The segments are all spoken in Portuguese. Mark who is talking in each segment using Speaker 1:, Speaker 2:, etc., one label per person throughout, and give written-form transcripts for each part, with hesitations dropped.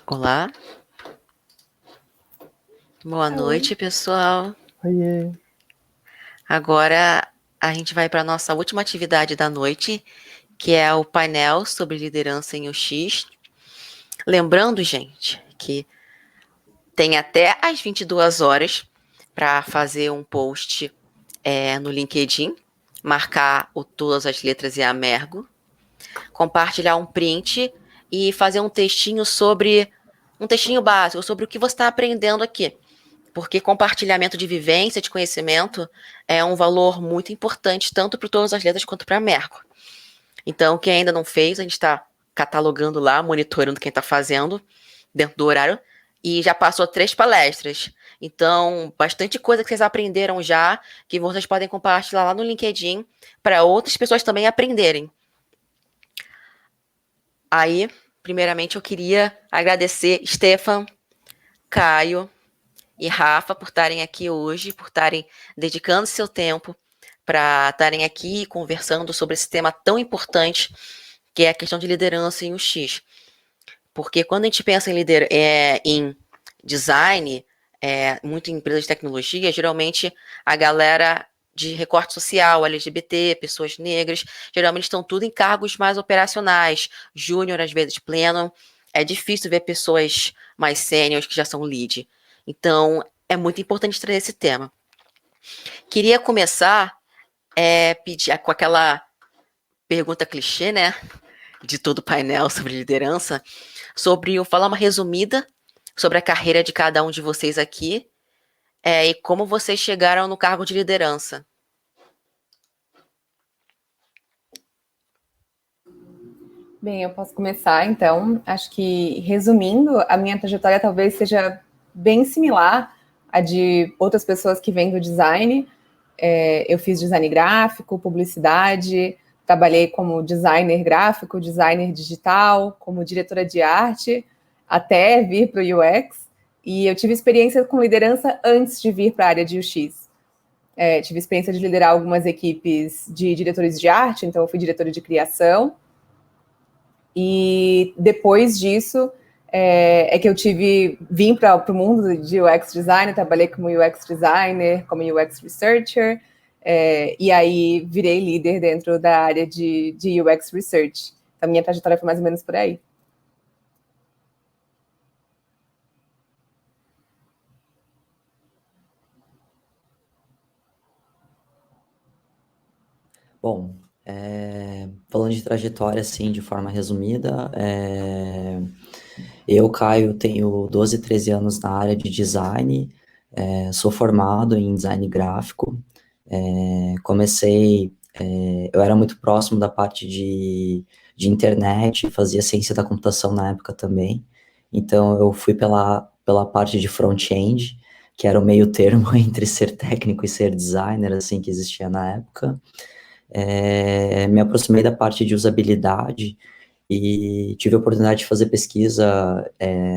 Speaker 1: Olá, boa
Speaker 2: Oi.
Speaker 1: noite, pessoal.
Speaker 2: Oiê.
Speaker 1: Agora a gente vai para a nossa última atividade da noite, que é o painel sobre liderança em UX. Lembrando, gente, que tem até às 22 horas para fazer um post no LinkedIn, marcar todas as letras e a Mergo, compartilhar um print e fazer um textinho básico sobre o que você está aprendendo aqui. Porque compartilhamento de vivência, de conhecimento, é um valor muito importante, tanto para todas as letras quanto para a Merco. Então, quem ainda não fez, a gente está catalogando lá, monitorando quem está fazendo, dentro do horário, e já passou 3 palestras. Então, bastante coisa que vocês aprenderam já, que vocês podem compartilhar lá no LinkedIn, para outras pessoas também aprenderem. Aí, primeiramente, eu queria agradecer Stefan, Caio, e Rafa por estarem aqui hoje, por estarem dedicando seu tempo para estarem aqui conversando sobre esse tema tão importante que é a questão de liderança em UX. Porque quando a gente pensa em design, muito em empresas de tecnologia, geralmente a galera de recorte social, LGBT, pessoas negras, geralmente estão tudo em cargos mais operacionais, júnior, às vezes pleno. É difícil ver pessoas mais sêniores que já são lead. Então, é muito importante trazer esse tema. Queria começar com aquela pergunta clichê, né? De todo o painel sobre liderança, sobre eu falar uma resumida sobre a carreira de cada um de vocês aqui e como vocês chegaram no cargo de liderança.
Speaker 2: Bem, eu posso começar, então. Acho que, resumindo, a minha trajetória talvez seja bem similar à de outras pessoas que vêm do design. Eu fiz design gráfico, publicidade, trabalhei como designer gráfico, designer digital, como diretora de arte, até vir para o UX. E eu tive experiência com liderança antes de vir para a área de UX. Tive experiência de liderar algumas equipes de diretores de arte, então eu fui diretora de criação. E depois disso que eu vim para o mundo de UX design, trabalhei como UX designer, como UX researcher, e aí virei líder dentro da área de UX research. Então, minha trajetória foi mais ou menos por aí.
Speaker 3: Bom, falando de trajetória, assim, de forma resumida, eu, Caio, tenho 12, 13 anos na área de design, sou formado em design gráfico, eu era muito próximo da parte de internet, fazia ciência da computação na época também, então eu fui pela parte de front-end, que era o meio termo entre ser técnico e ser designer, assim, que existia na época. Me aproximei da parte de usabilidade e tive a oportunidade de fazer pesquisa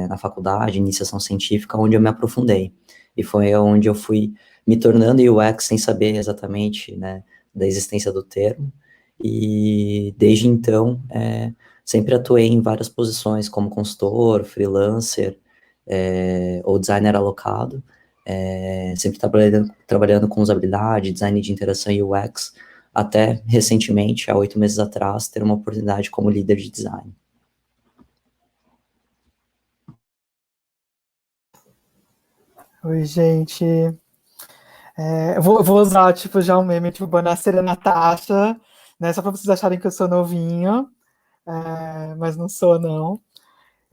Speaker 3: na faculdade, iniciação científica, onde eu me aprofundei. E foi onde eu fui me tornando UX sem saber exatamente, né, da existência do termo. E desde então, sempre atuei em várias posições, como consultor, freelancer, ou designer alocado, sempre trabalhando com usabilidade, design de interação e UX, até recentemente, há 8 meses atrás, ter uma oportunidade como líder de design.
Speaker 4: Oi, gente. Eu vou usar, tipo, já um meme, tipo, Bonacera Natasha, né? Só para vocês acharem que eu sou novinho, mas não sou, não.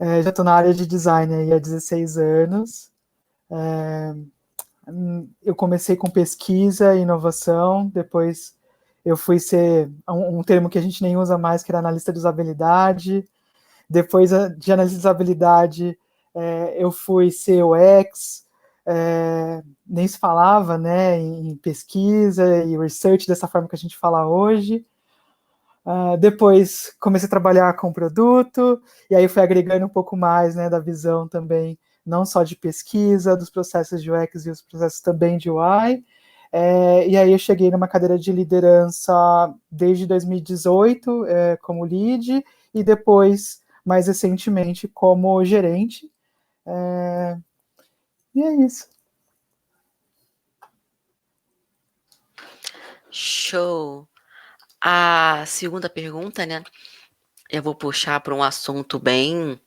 Speaker 4: Já estou na área de design aí há 16 anos. Eu comecei com pesquisa e inovação, depois eu fui ser um termo que a gente nem usa mais, que era analista de usabilidade. Depois de analista de usabilidade, eu fui ser UX, nem se falava, né, em pesquisa e research dessa forma que a gente fala hoje. Depois comecei a trabalhar com produto, e aí fui agregando um pouco mais, né, da visão também, não só de pesquisa, dos processos de UX e os processos também de UI. E aí eu cheguei numa cadeira de liderança desde 2018 como lead, e depois mais recentemente como gerente. E é isso.
Speaker 1: Show! A segunda pergunta, né? Eu vou puxar para um assunto bem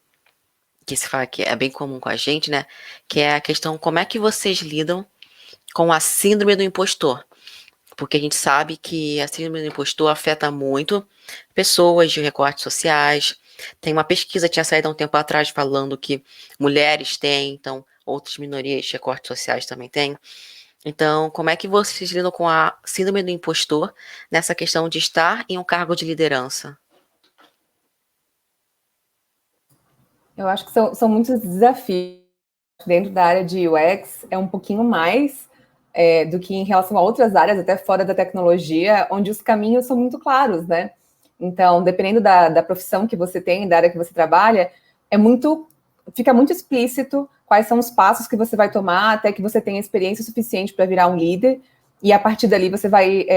Speaker 1: que se fala que é bem comum com a gente, né? Que é a questão como é que vocês lidam com a síndrome do impostor. Porque a gente sabe que a síndrome do impostor afeta muito pessoas de recortes sociais. Tem uma pesquisa que tinha saído há um tempo atrás falando que mulheres têm, então outras minorias de recortes sociais também têm. Então, como é que vocês lidam com a síndrome do impostor nessa questão de estar em um cargo de liderança?
Speaker 2: Eu acho que são muitos desafios dentro da área de UX, é um pouquinho mais do que em relação a outras áreas, até fora da tecnologia, onde os caminhos são muito claros, né? Então, dependendo da profissão que você tem, da área que você trabalha, fica muito explícito quais são os passos que você vai tomar até que você tenha experiência suficiente para virar um líder, e a partir dali você vai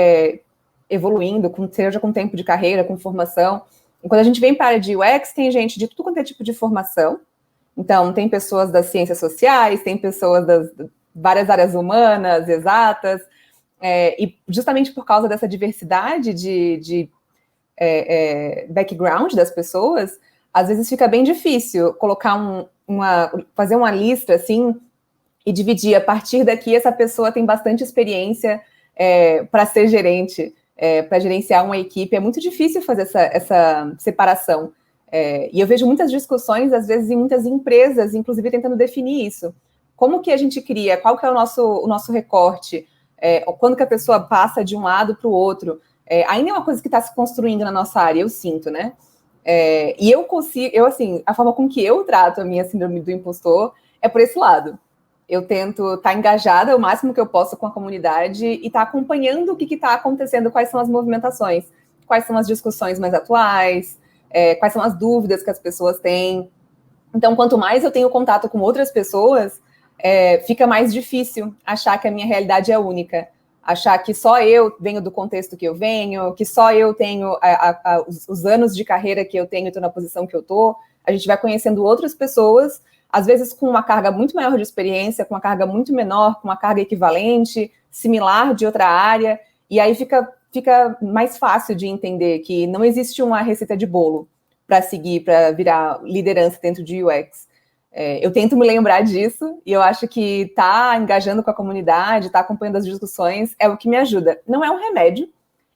Speaker 2: evoluindo, seja com tempo de carreira, com formação. E quando a gente vem para a área de UX, tem gente de tudo quanto é tipo de formação. Então, tem pessoas das ciências sociais, tem pessoas das várias áreas humanas, exatas, e justamente por causa dessa diversidade de background das pessoas, às vezes fica bem difícil colocar fazer uma lista assim e dividir. A partir daqui, essa pessoa tem bastante experiência para ser gerente, para gerenciar uma equipe. É muito difícil fazer essa separação. E eu vejo muitas discussões, às vezes, em muitas empresas, inclusive tentando definir isso. Como que a gente cria? Qual que é o nosso recorte? Quando que a pessoa passa de um lado para o outro? Ainda é uma coisa que está se construindo na nossa área, eu sinto, né? E assim, a forma com que eu trato a minha síndrome do impostor é por esse lado. Eu tento estar engajada o máximo que eu posso com a comunidade e estar acompanhando o que está acontecendo, quais são as movimentações, quais são as discussões mais atuais, quais são as dúvidas que as pessoas têm. Então, quanto mais eu tenho contato com outras pessoas, fica mais difícil achar que a minha realidade é única. Achar que só eu venho do contexto que eu venho, que só eu tenho os anos de carreira que eu tenho e estou na posição que eu estou. A gente vai conhecendo outras pessoas, às vezes com uma carga muito maior de experiência, com uma carga muito menor, com uma carga equivalente, similar de outra área, e aí fica mais fácil de entender que não existe uma receita de bolo para seguir, para virar liderança dentro de UX. Eu tento me lembrar disso, e eu acho que engajando com a comunidade, acompanhando as discussões, é o que me ajuda. Não é um remédio,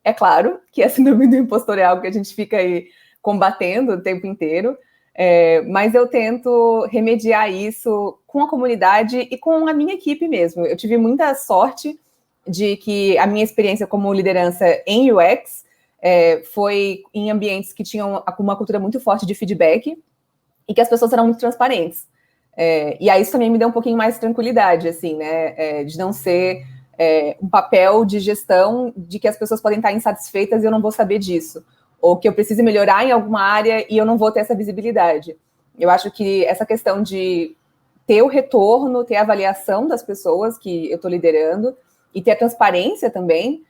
Speaker 2: é claro, que a síndrome do impostor é algo que a gente fica aí combatendo o tempo inteiro, mas eu tento remediar isso com a comunidade e com a minha equipe mesmo. Eu tive muita sorte de que a minha experiência como liderança em UX foi em ambientes que tinham uma cultura muito forte de feedback e que as pessoas eram muito transparentes. E aí isso também me deu um pouquinho mais de tranquilidade, assim, né? De não ser um papel de gestão de que as pessoas podem estar insatisfeitas e eu não vou saber disso. Ou que eu preciso melhorar em alguma área e eu não vou ter essa visibilidade. Eu acho que essa questão de ter o retorno, ter a avaliação das pessoas que eu estou liderando e ter a transparência também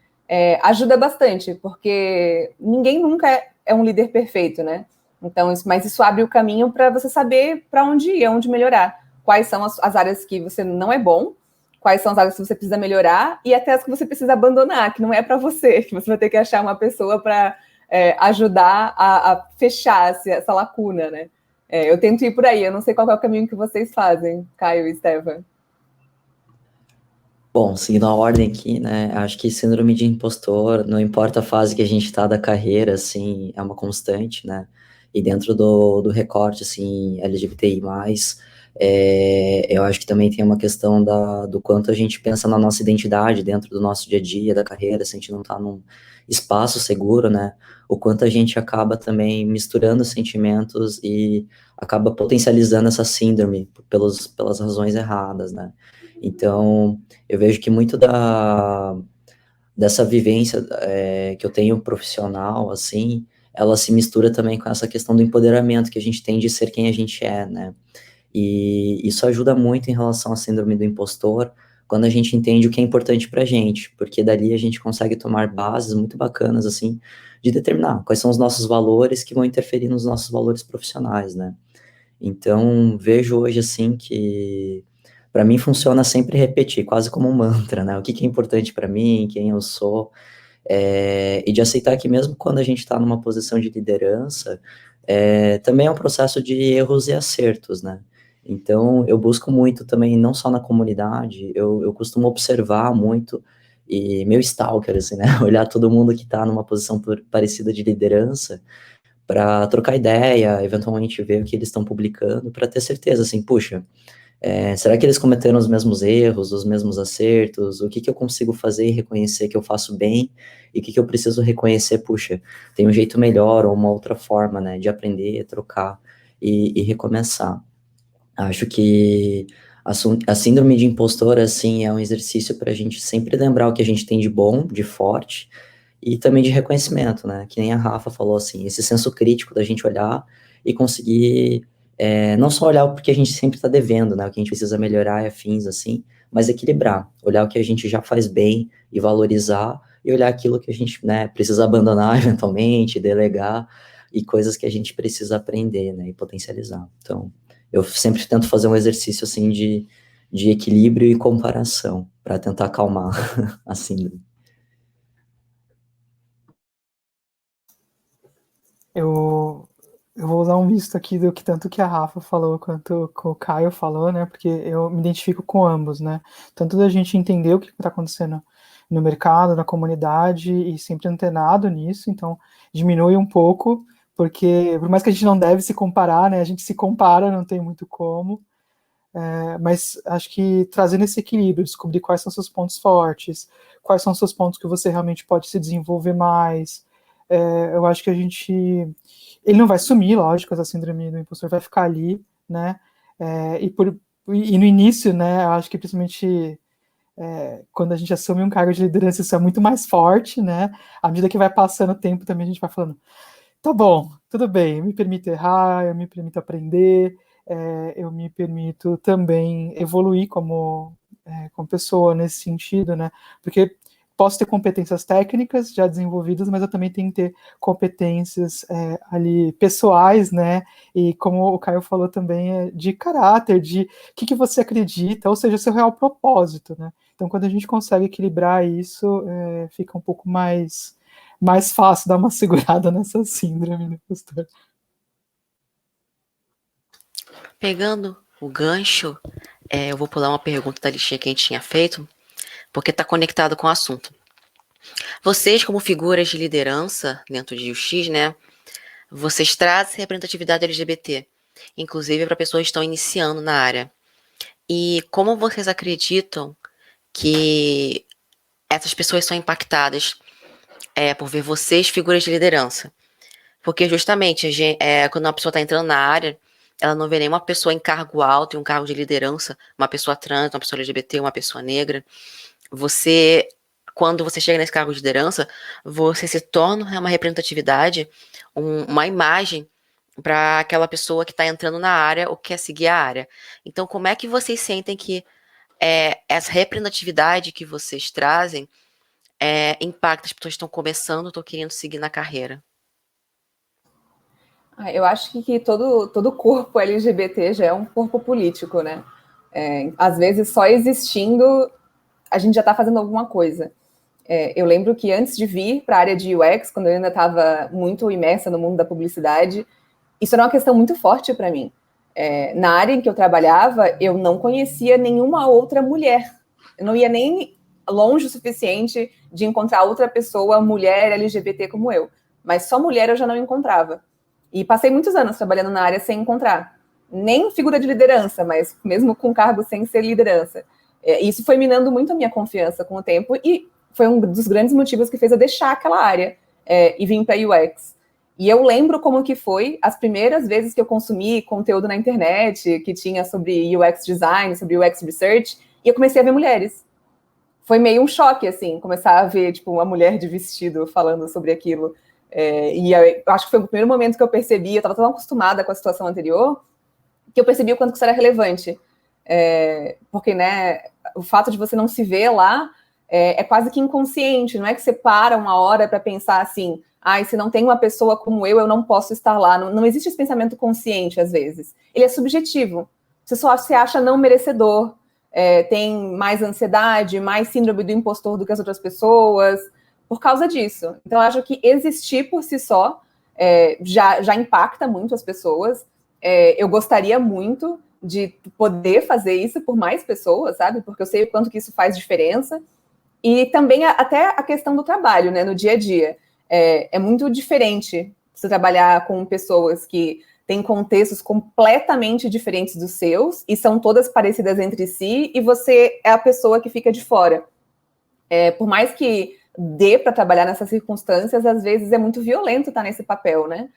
Speaker 2: ajuda bastante, porque ninguém nunca é um líder perfeito, né? Então, mas isso abre o caminho para você saber para onde ir, onde melhorar. Quais são as áreas que você não é bom, quais são as áreas que você precisa melhorar e até as que você precisa abandonar, que não é para você, que você vai ter que achar uma pessoa para ajudar a fechar essa lacuna, né? Eu tento ir por aí, eu não sei qual é o caminho que vocês fazem, Caio e Stefan.
Speaker 3: Bom, seguindo a ordem aqui, né, acho que síndrome de impostor, não importa a fase que a gente tá da carreira, assim, é uma constante, né, e dentro do recorte, assim, LGBTI+, eu acho que também tem uma questão do quanto a gente pensa na nossa identidade dentro do nosso dia a dia, da carreira, se a gente não tá num espaço seguro, né, o quanto a gente acaba também misturando sentimentos e acaba potencializando essa síndrome pelas razões erradas, né. Então, eu vejo que muito dessa vivência que eu tenho profissional, assim, ela se mistura também com essa questão do empoderamento que a gente tem de ser quem a gente é, né? E isso ajuda muito em relação à síndrome do impostor, quando a gente entende o que é importante pra gente, porque dali a gente consegue tomar bases muito bacanas, assim, de determinar quais são os nossos valores que vão interferir nos nossos valores profissionais, né? Então, vejo hoje, assim, que para mim funciona sempre repetir, quase como um mantra, né? O que que é importante para mim, quem eu sou, e de aceitar que mesmo quando a gente está numa posição de liderança, também é um processo de erros e acertos, né? Então, eu busco muito também, não só na comunidade, eu costumo observar muito, e meu stalker, assim, né? Olhar todo mundo que está numa posição parecida de liderança, para trocar ideia, eventualmente ver o que eles estão publicando, para ter certeza, assim, puxa, será que eles cometeram os mesmos erros, os mesmos acertos? O que que eu consigo fazer e reconhecer que eu faço bem? E o que que eu preciso reconhecer? Puxa, tem um jeito melhor ou uma outra forma, né, de aprender, trocar e recomeçar. Acho que a síndrome de impostor, assim, é um exercício para a gente sempre lembrar o que a gente tem de bom, de forte, e também de reconhecimento, né? Que nem a Rafa falou, assim, esse senso crítico da gente olhar e conseguir não só olhar o que a gente sempre está devendo, né? O que a gente precisa melhorar e afins, assim, mas equilibrar, olhar o que a gente já faz bem e valorizar, e olhar aquilo que a gente, né, precisa abandonar eventualmente, delegar, e coisas que a gente precisa aprender, né, e potencializar. Então, eu sempre tento fazer um exercício, assim, de equilíbrio e comparação, para tentar acalmar a síndrome.
Speaker 4: Eu, eu vou usar um misto aqui do que tanto que a Rafa falou quanto o Caio falou, né? Porque eu me identifico com ambos, né? Tanto da gente entender o que está acontecendo no mercado, na comunidade e sempre antenado nisso, então diminui um pouco, porque por mais que a gente não deve se comparar, né? A gente se compara, não tem muito como. Mas acho que trazendo esse equilíbrio, descobrir quais são seus pontos fortes, quais são seus pontos que você realmente pode se desenvolver mais. Eu acho que a gente. Ele não vai sumir, lógico, essa síndrome do impostor vai ficar ali, né? E no início, né, eu acho que principalmente quando a gente assume um cargo de liderança, isso é muito mais forte, né? À medida que vai passando o tempo, também a gente vai falando, tá bom, tudo bem, eu me permito errar, eu me permito aprender, eu me permito também evoluir como pessoa nesse sentido, né? Porque posso ter competências técnicas já desenvolvidas, mas eu também tenho que ter competências ali pessoais, né? E como o Caio falou também, de caráter, de o que você acredita, ou seja, seu real propósito, né? Então, quando a gente consegue equilibrar isso, fica um pouco mais fácil dar uma segurada nessa síndrome, né, pastor?
Speaker 1: Pegando o gancho, eu vou pular uma pergunta da listinha que a gente tinha feito, porque está conectado com o assunto. Vocês, como figuras de liderança dentro de UX, né? Vocês trazem representatividade LGBT, inclusive para pessoas que estão iniciando na área. E como vocês acreditam que essas pessoas são impactadas por ver vocês figuras de liderança? Porque justamente quando uma pessoa está entrando na área, ela não vê nenhuma pessoa em cargo alto, em um cargo de liderança, uma pessoa trans, uma pessoa LGBT, uma pessoa negra. Quando você chega nesse cargo de liderança, você se torna uma representatividade, uma imagem para aquela pessoa que está entrando na área ou quer seguir a área. Então, como é que vocês sentem que essa representatividade que vocês trazem impacta as pessoas que estão começando, estão querendo seguir na carreira?
Speaker 2: Eu acho que todo corpo LGBT já é um corpo político, né? Às vezes, só existindo, a gente já está fazendo alguma coisa. Eu lembro que antes de vir para a área de UX, quando eu ainda estava muito imersa no mundo da publicidade, isso era uma questão muito forte para mim. Na área em que eu trabalhava, eu não conhecia nenhuma outra mulher. Eu não ia nem longe o suficiente de encontrar outra pessoa, mulher LGBT como eu. Mas só mulher eu já não encontrava. E passei muitos anos trabalhando na área sem encontrar. Nem figura de liderança, mas mesmo com cargo sem ser liderança. Isso foi minando muito a minha confiança com o tempo e foi um dos grandes motivos que fez eu deixar aquela área e vir para UX. E eu lembro como que foi as primeiras vezes que eu consumi conteúdo na internet que tinha sobre UX design, sobre UX research, e eu comecei a ver mulheres. Foi meio um choque, assim, começar a ver, tipo, uma mulher de vestido falando sobre aquilo. E eu acho que foi o primeiro momento que eu percebi, eu estava tão acostumada com a situação anterior, que eu percebi o quanto que isso era relevante. porque, né, o fato de você não se ver lá é quase que inconsciente, não é que você para uma hora para pensar assim, se não tem uma pessoa como eu não posso estar lá. Não existe esse pensamento consciente, às vezes. Ele é subjetivo. Você só se acha não merecedor, tem mais ansiedade, mais síndrome do impostor do que as outras pessoas, por causa disso. Então, eu acho que existir por si só já impacta muito as pessoas. Eu gostaria muito de poder fazer isso por mais pessoas, sabe? Porque eu sei o quanto que isso faz diferença. E também até a questão do trabalho, né, no dia a dia. É muito diferente você trabalhar com pessoas que têm contextos completamente diferentes dos seus e são todas parecidas entre si, e você é a pessoa que fica de fora. Por mais que dê para trabalhar nessas circunstâncias, às vezes é muito violento estar nesse papel, né?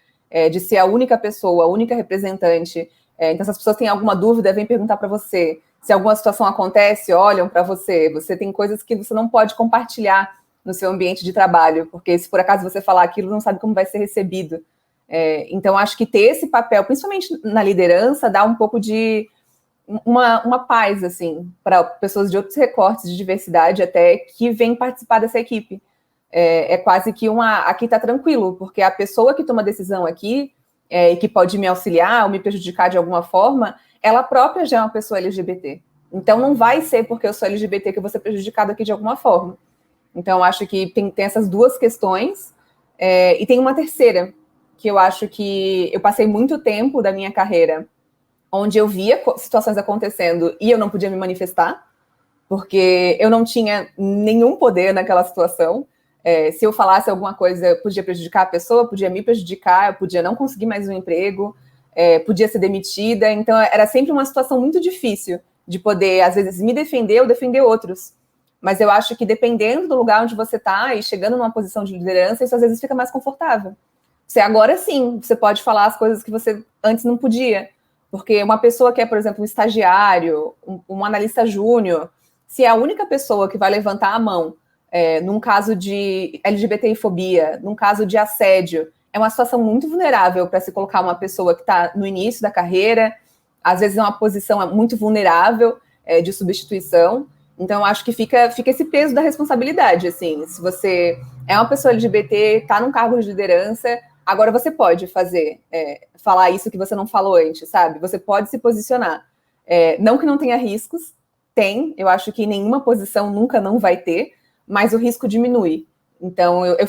Speaker 2: De ser a única pessoa, a única representante. Então, se as pessoas têm alguma dúvida, vêm perguntar para você. Se alguma situação acontece, olham para você. Você tem coisas que você não pode compartilhar no seu ambiente de trabalho, porque se por acaso você falar aquilo, não sabe como vai ser recebido. Então, acho que ter esse papel, principalmente na liderança, dá um pouco de uma paz, assim, para pessoas de outros recortes de diversidade até que vêm participar dessa equipe. Quase que aqui está tranquilo, porque a pessoa que toma decisão aqui, e que pode me auxiliar ou me prejudicar de alguma forma, ela própria já é uma pessoa LGBT. Então, não vai ser porque eu sou LGBT que eu vou ser prejudicada aqui de alguma forma. Então, acho que tem essas duas questões, e tem uma terceira, que eu acho que eu passei muito tempo da minha carreira onde eu via situações acontecendo e eu não podia me manifestar, porque eu não tinha nenhum poder naquela situação. Se eu falasse alguma coisa, podia prejudicar a pessoa, podia me prejudicar, eu podia não conseguir mais um emprego, podia ser demitida. Então, era sempre uma situação muito difícil de poder, às vezes, me defender ou defender outros. Mas eu acho que dependendo do lugar onde você está e chegando numa posição de liderança, isso às vezes fica mais confortável. Você agora sim, você pode falar as coisas que você antes não podia. Porque uma pessoa que é, por exemplo, um estagiário, um analista júnior, se é a única pessoa que vai levantar a mão num caso de LGBTfobia, num caso de assédio, é uma situação muito vulnerável para se colocar uma pessoa que está no início da carreira, às vezes é uma posição muito vulnerável de substituição. Então, eu acho que fica esse peso da responsabilidade, assim. Se você é uma pessoa LGBT, está num cargo de liderança, agora você pode falar isso que você não falou antes, sabe? Você pode se posicionar. Não que não tenha riscos, tem. Eu acho que nenhuma posição nunca não vai ter, mas o risco diminui. Então, eu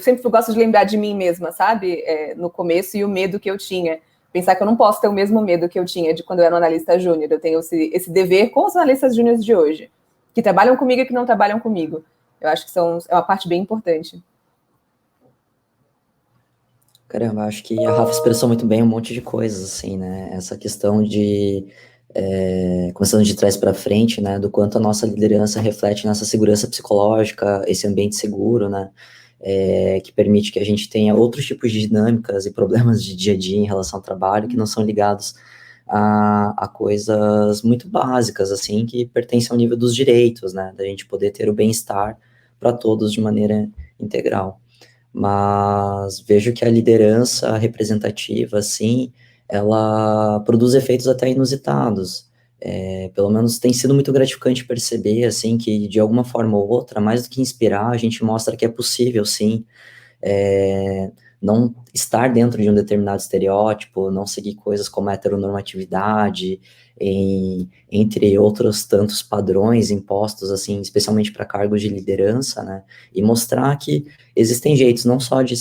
Speaker 2: sempre gosto de lembrar de mim mesma, sabe? No começo, e o medo que eu tinha. Pensar que eu não posso ter o mesmo medo que eu tinha de quando eu era um analista júnior. Eu tenho esse dever com os analistas júniores de hoje, que trabalham comigo e que não trabalham comigo. Eu acho que é uma parte bem importante.
Speaker 3: Caramba, acho que a Rafa expressou muito bem um monte de coisas, assim, né? Essa questão de, começando de trás para frente, né? Do quanto a nossa liderança reflete nessa segurança psicológica, esse ambiente seguro, né? Que permite que a gente tenha outros tipos de dinâmicas e problemas de dia a dia em relação ao trabalho que não são ligados a coisas muito básicas, assim, que pertencem ao nível dos direitos, né? Da gente poder ter o bem-estar para todos de maneira integral. Mas vejo que a liderança representativa, assim, ela produz efeitos até inusitados. Pelo menos tem sido muito gratificante perceber, assim, que de alguma forma ou outra, mais do que inspirar, a gente mostra que é possível, sim, não estar dentro de um determinado estereótipo, não seguir coisas como a heteronormatividade, entre outros tantos padrões impostos, assim, especialmente para cargos de liderança, né, e mostrar que existem jeitos não só de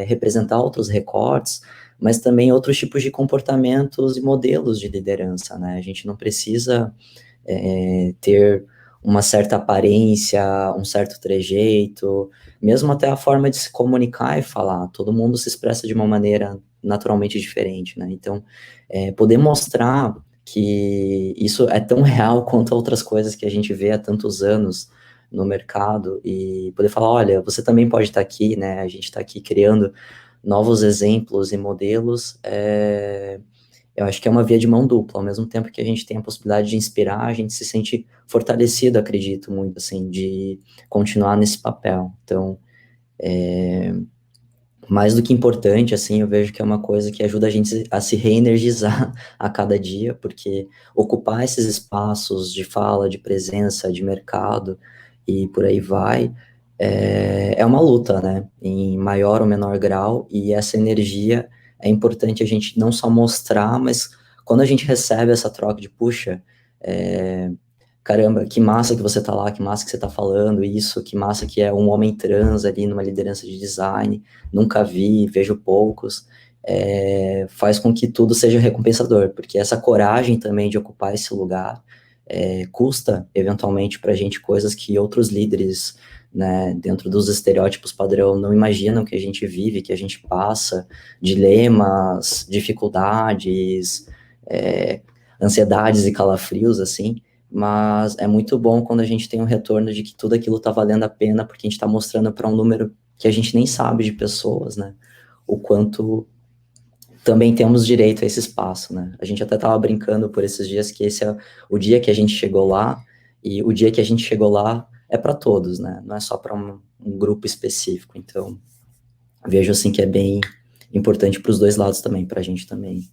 Speaker 3: representar outros recortes, mas também outros tipos de comportamentos e modelos de liderança, né, a gente não precisa ter uma certa aparência, um certo trejeito, mesmo até a forma de se comunicar e falar, todo mundo se expressa de uma maneira naturalmente diferente, né, então, poder mostrar que isso é tão real quanto outras coisas que a gente vê há tantos anos no mercado, e poder falar, olha, você também pode estar aqui, né, a gente está aqui criando novos exemplos e modelos, eu acho que é uma via de mão dupla, ao mesmo tempo que a gente tem a possibilidade de inspirar, a gente se sente fortalecido, acredito muito, assim, de continuar nesse papel. Então, mais do que importante, assim, eu vejo que é uma coisa que ajuda a gente a se reenergizar a cada dia, porque ocupar esses espaços de fala, de presença, de mercado e por aí vai, é uma luta, né, em maior ou menor grau, e essa energia é importante a gente não só mostrar, mas quando a gente recebe essa troca de, puxa, caramba, que massa que você tá lá, que massa que você tá falando isso, que massa que é um homem trans ali numa liderança de design, nunca vi, vejo poucos, faz com que tudo seja recompensador, porque essa coragem também de ocupar esse lugar custa, eventualmente, pra gente coisas que outros líderes, né, dentro dos estereótipos padrão, não imaginam que a gente vive, que a gente passa, dilemas, dificuldades, ansiedades e calafrios, assim, mas é muito bom quando a gente tem um retorno de que tudo aquilo está valendo a pena, porque a gente está mostrando para um número que a gente nem sabe de pessoas, né? O quanto também temos direito a esse espaço, né? A gente até estava brincando por esses dias que esse é o dia que a gente chegou lá, e o dia que a gente chegou lá é para todos, né? Não é só para um grupo específico. Então, vejo assim que é bem importante para os dois lados também, para a gente também.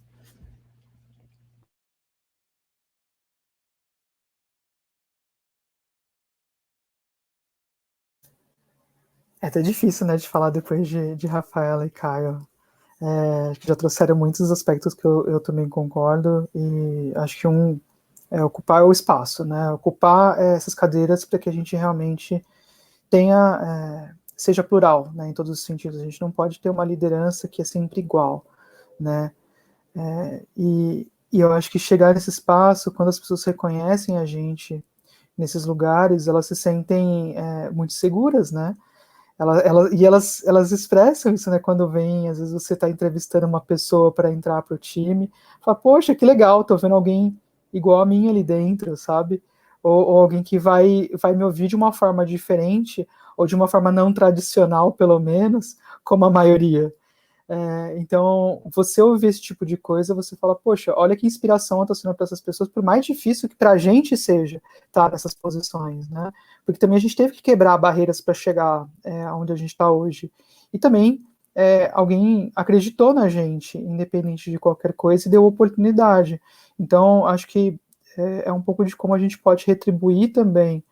Speaker 4: É até difícil, né, de falar depois de Rafaela e Caio. Acho que já trouxeram muitos aspectos que eu também concordo, e acho que ocupar o espaço, né, ocupar essas cadeiras para que a gente realmente tenha, seja plural, né, em todos os sentidos. A gente não pode ter uma liderança que é sempre igual, né, e eu acho que chegar nesse espaço, quando as pessoas reconhecem a gente nesses lugares, elas se sentem muito seguras, né, elas expressam isso, né, quando vem, às vezes você está entrevistando uma pessoa para entrar para o time, fala, poxa, que legal, tô vendo alguém igual a mim ali dentro, sabe? Ou alguém que vai me ouvir de uma forma diferente, ou de uma forma não tradicional, pelo menos, como a maioria. Então, você ouvir esse tipo de coisa, você fala, poxa, olha que inspiração eu estou sendo para essas pessoas, por mais difícil que para a gente seja estar nessas posições, né? Porque também a gente teve que quebrar barreiras para chegar onde a gente está hoje. E também alguém acreditou na gente, independente de qualquer coisa, e deu oportunidade. Então, acho que é um pouco de como a gente pode retribuir também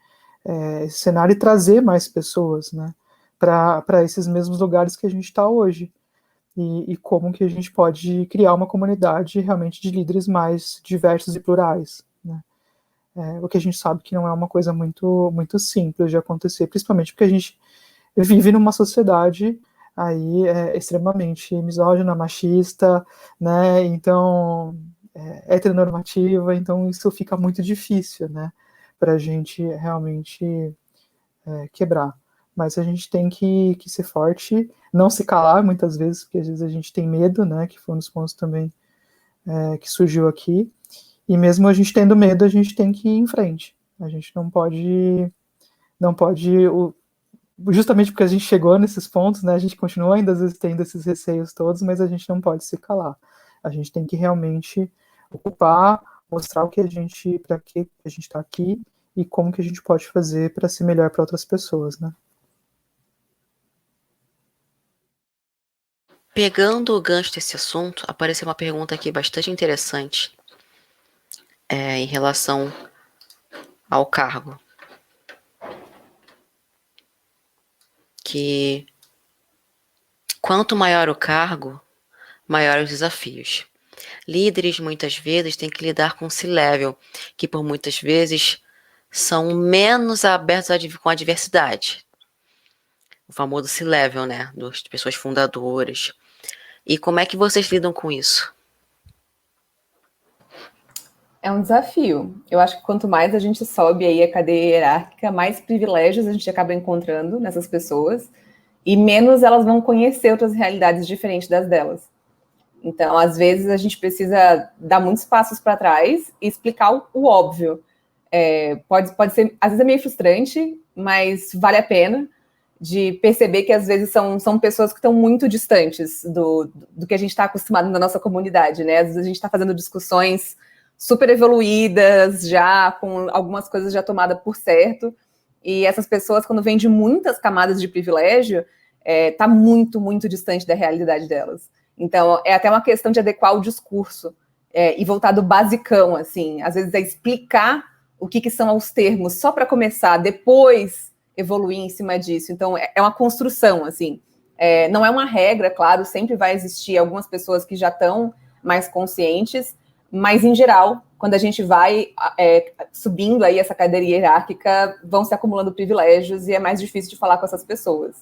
Speaker 4: esse cenário e trazer mais pessoas, né? Para esses mesmos lugares que a gente está hoje. E como que a gente pode criar uma comunidade realmente de líderes mais diversos e plurais, né? O que a gente sabe que não é uma coisa muito, muito simples de acontecer, principalmente porque a gente vive numa sociedade aí extremamente misógina, machista, né? Então, heteronormativa, então isso fica muito difícil, né? Para a gente realmente quebrar. Mas a gente tem que ser forte, não se calar muitas vezes, porque às vezes a gente tem medo, né, que foi um dos pontos também que surgiu aqui, e mesmo a gente tendo medo, a gente tem que ir em frente. A gente não pode, justamente porque a gente chegou nesses pontos, né, a gente continua ainda às vezes tendo esses receios todos, mas a gente não pode se calar. A gente tem que realmente ocupar, mostrar o que para que a gente está aqui, e como que a gente pode fazer para ser melhor para outras pessoas, né?
Speaker 1: Pegando o gancho desse assunto, apareceu uma pergunta aqui bastante interessante em relação ao cargo. Que quanto maior o cargo, maior os desafios. Líderes muitas vezes têm que lidar com C-level, que por muitas vezes são menos abertos com a diversidade. O famoso C-level, né, das pessoas fundadoras. E como é que vocês lidam com isso?
Speaker 2: É um desafio. Eu acho que quanto mais a gente sobe aí a cadeia hierárquica, mais privilégios a gente acaba encontrando nessas pessoas e menos elas vão conhecer outras realidades diferentes das delas. Então, às vezes, a gente precisa dar muitos passos para trás e explicar o óbvio. Pode ser, às vezes é meio frustrante, mas vale a pena de perceber que às vezes são pessoas que estão muito distantes do que a gente está acostumado na nossa comunidade, né? Às vezes a gente está fazendo discussões super evoluídas, já com algumas coisas já tomadas por certo, e essas pessoas, quando vêm de muitas camadas de privilégio, está muito, muito distante da realidade delas. Então, é até uma questão de adequar o discurso e voltar do basicão, assim. Às vezes é explicar o que são os termos, só para começar, depois evoluir em cima disso. Então, é uma construção, assim. Não é uma regra, claro, sempre vai existir algumas pessoas que já estão mais conscientes, mas, em geral, quando a gente vai subindo aí essa cadeira hierárquica, vão se acumulando privilégios e é mais difícil de falar com essas pessoas.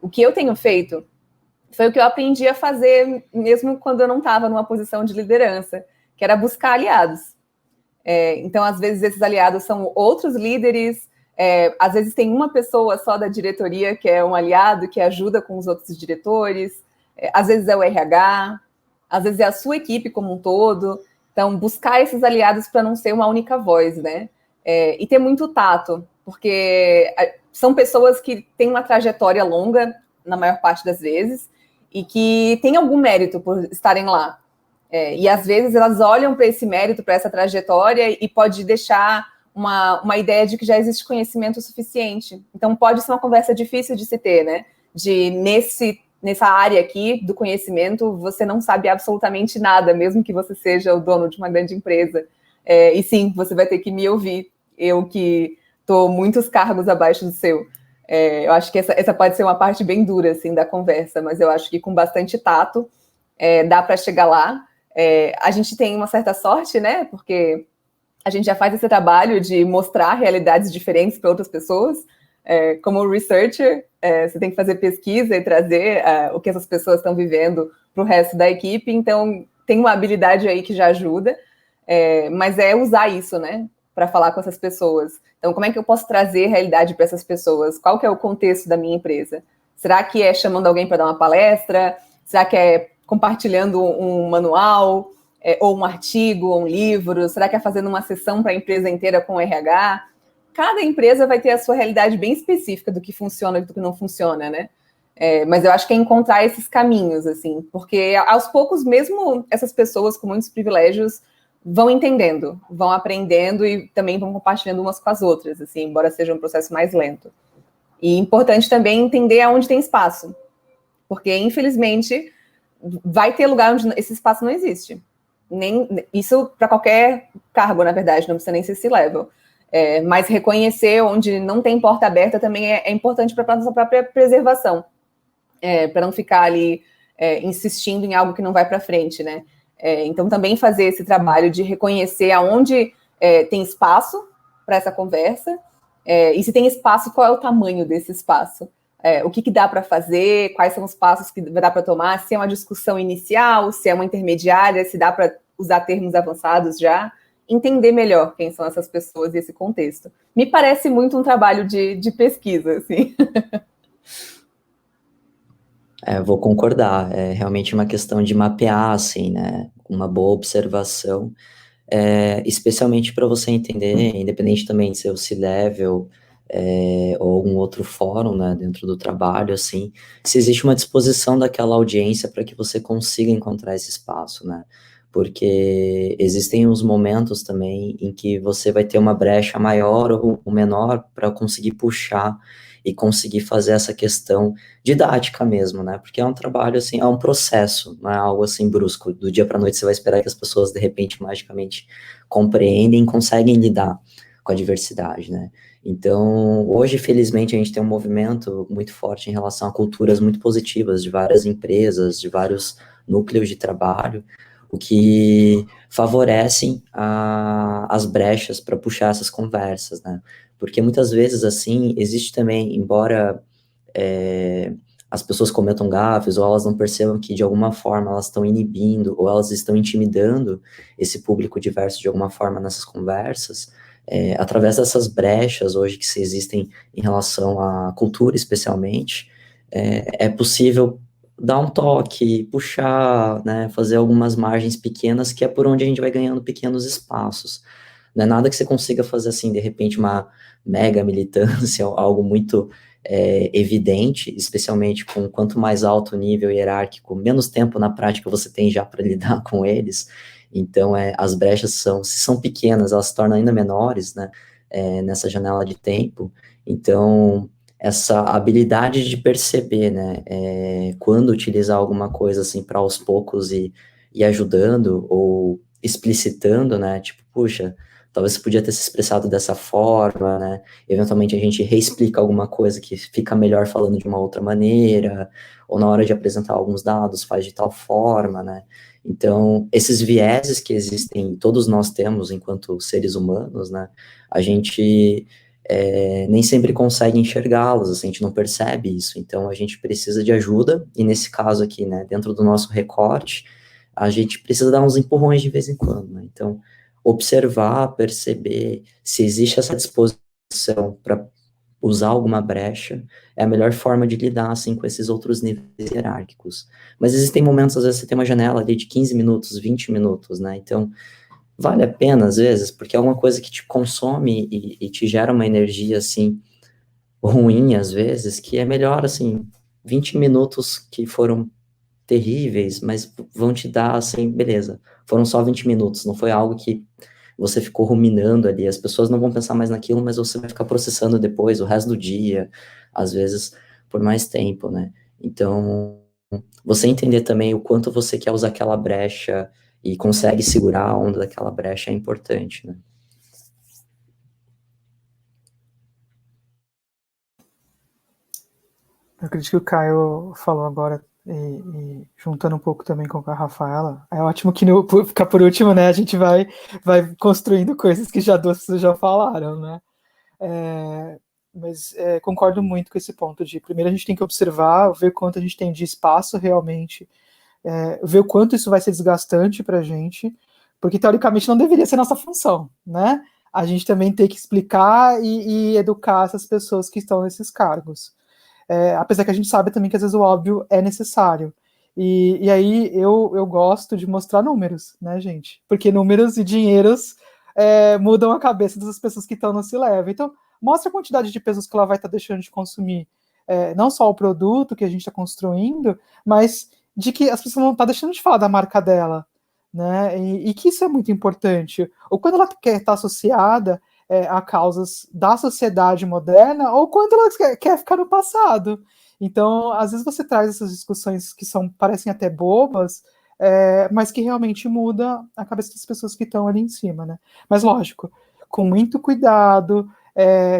Speaker 2: O que eu tenho feito foi o que eu aprendi a fazer mesmo quando eu não estava numa posição de liderança, que era buscar aliados. Então, às vezes, esses aliados são outros líderes, às vezes tem uma pessoa só da diretoria que é um aliado, que ajuda com os outros diretores, às vezes é o RH, às vezes é a sua equipe como um todo. Então, buscar esses aliados para não ser uma única voz, né? E ter muito tato, porque são pessoas que têm uma trajetória longa, na maior parte das vezes, e que têm algum mérito por estarem lá. E às vezes elas olham para esse mérito, para essa trajetória, e pode deixar uma ideia de que já existe conhecimento suficiente. Então pode ser uma conversa difícil de se ter, né? Nessa área aqui do conhecimento, você não sabe absolutamente nada, mesmo que você seja o dono de uma grande empresa. E sim, você vai ter que me ouvir, eu que estou muitos cargos abaixo do seu. Eu acho que essa pode ser uma parte bem dura, assim, da conversa, mas eu acho que com bastante tato dá para chegar lá. A gente tem uma certa sorte, né? Porque a gente já faz esse trabalho de mostrar realidades diferentes para outras pessoas. Como researcher, você tem que fazer pesquisa e trazer o que essas pessoas estão vivendo para o resto da equipe. Então, tem uma habilidade aí que já ajuda, mas é usar isso, né? Para falar com essas pessoas. Então, como é que eu posso trazer realidade para essas pessoas? Qual que é o contexto da minha empresa? Será que é chamando alguém para dar uma palestra? Será que é compartilhando um manual, ou um artigo, ou um livro? Será que é fazendo uma sessão para a empresa inteira com o RH? Cada empresa vai ter a sua realidade bem específica do que funciona e do que não funciona, né? Mas eu acho que é encontrar esses caminhos, assim, porque aos poucos, mesmo essas pessoas com muitos privilégios vão entendendo, vão aprendendo e também vão compartilhando umas com as outras, assim, embora seja um processo mais lento. E importante também entender aonde tem espaço, porque, infelizmente, vai ter lugar onde esse espaço não existe. Isso para qualquer cargo, na verdade, não precisa nem ser C-level. Mas reconhecer onde não tem porta aberta também é importante para a nossa própria preservação, para não ficar ali insistindo em algo que não vai para frente, né? Então, também fazer esse trabalho de reconhecer aonde tem espaço para essa conversa, e se tem espaço, qual é o tamanho desse espaço? O que dá para fazer, quais são os passos que dá para tomar, se é uma discussão inicial, se é uma intermediária, se dá para usar termos avançados já, entender melhor quem são essas pessoas e esse contexto. Me parece muito um trabalho de pesquisa, assim.
Speaker 3: Vou concordar, é realmente uma questão de mapear, assim, né, uma boa observação, especialmente para você entender, independente também de ser o C-Level, ou algum outro fórum, né, dentro do trabalho, assim, se existe uma disposição daquela audiência para que você consiga encontrar esse espaço, né, porque existem uns momentos também em que você vai ter uma brecha maior ou menor para conseguir puxar e conseguir fazer essa questão didática mesmo, né? Porque é um trabalho, assim, é um processo, não é algo, assim, brusco. Do dia para a noite você vai esperar que as pessoas, de repente, magicamente compreendem e conseguem lidar com a diversidade, né? Então, hoje, felizmente, a gente tem um movimento muito forte em relação a culturas muito positivas de várias empresas, de vários núcleos de trabalho, o que favorecem as brechas para puxar essas conversas, né? Porque muitas vezes, assim, existe também, embora as pessoas cometam gafes, ou elas não percebam que, de alguma forma, elas estão inibindo, ou elas estão intimidando esse público diverso de alguma forma nessas conversas, através dessas brechas hoje que se existem em relação à cultura, especialmente, é possível dar um toque, puxar, né, fazer algumas margens pequenas, que é por onde a gente vai ganhando pequenos espaços. Não é nada que você consiga fazer, assim, de repente, uma mega militância, algo muito evidente, especialmente com quanto mais alto o nível hierárquico, menos tempo na prática você tem já para lidar com eles. Então, as brechas se são pequenas, elas se tornam ainda menores, né, nessa janela de tempo. Então, essa habilidade de perceber, né, quando utilizar alguma coisa assim para aos poucos ir ajudando ou explicitando, né, tipo, puxa, talvez você podia ter se expressado dessa forma, né, eventualmente a gente reexplica alguma coisa que fica melhor falando de uma outra maneira, ou na hora de apresentar alguns dados faz de tal forma, né, então esses vieses que existem, todos nós temos enquanto seres humanos, né, a gente nem sempre consegue enxergá-los, assim, a gente não percebe isso, então a gente precisa de ajuda, e nesse caso aqui, né, dentro do nosso recorte, a gente precisa dar uns empurrões de vez em quando, né, então observar, perceber se existe essa disposição para usar alguma brecha, é a melhor forma de lidar, assim, com esses outros níveis hierárquicos. Mas existem momentos, às vezes, você tem uma janela ali de 15 minutos, 20 minutos, né, então vale a pena, às vezes, porque é uma coisa que te consome e te gera uma energia, assim, ruim, às vezes, que é melhor, assim, 20 minutos que foram terríveis, mas vão te dar, assim, beleza, foram só 20 minutos, não foi algo que você ficou ruminando ali, as pessoas não vão pensar mais naquilo, mas você vai ficar processando depois, o resto do dia, às vezes, por mais tempo, né? Então, você entender também o quanto você quer usar aquela brecha e consegue segurar a onda daquela brecha é importante, né?
Speaker 4: Eu acredito que o Caio falou agora, e juntando um pouco também com a Rafaela, é ótimo que ficar por último, né? A gente vai construindo coisas que já duas pessoas já falaram, né? Mas concordo muito com esse ponto de, primeiro a gente tem que observar, ver quanto a gente tem de espaço realmente, ver o quanto isso vai ser desgastante para a gente, porque teoricamente não deveria ser nossa função, né? A gente também tem que explicar e educar essas pessoas que estão nesses cargos. Apesar que a gente sabe também que às vezes o óbvio é necessário. E aí eu gosto de mostrar números, né, gente? Porque números e dinheiros mudam a cabeça dessas pessoas que estão no C-Level. Então, mostra a quantidade de pessoas que ela vai estar deixando de consumir. Não só o produto que a gente está construindo, mas de que as pessoas não estão deixando de falar da marca dela, né? E que isso é muito importante. Ou quando ela quer estar associada a causas da sociedade moderna, ou quando ela quer ficar no passado. Então, às vezes você traz essas discussões que parecem até bobas, mas que realmente muda a cabeça das pessoas que estão ali em cima, né? Mas lógico, com muito cuidado,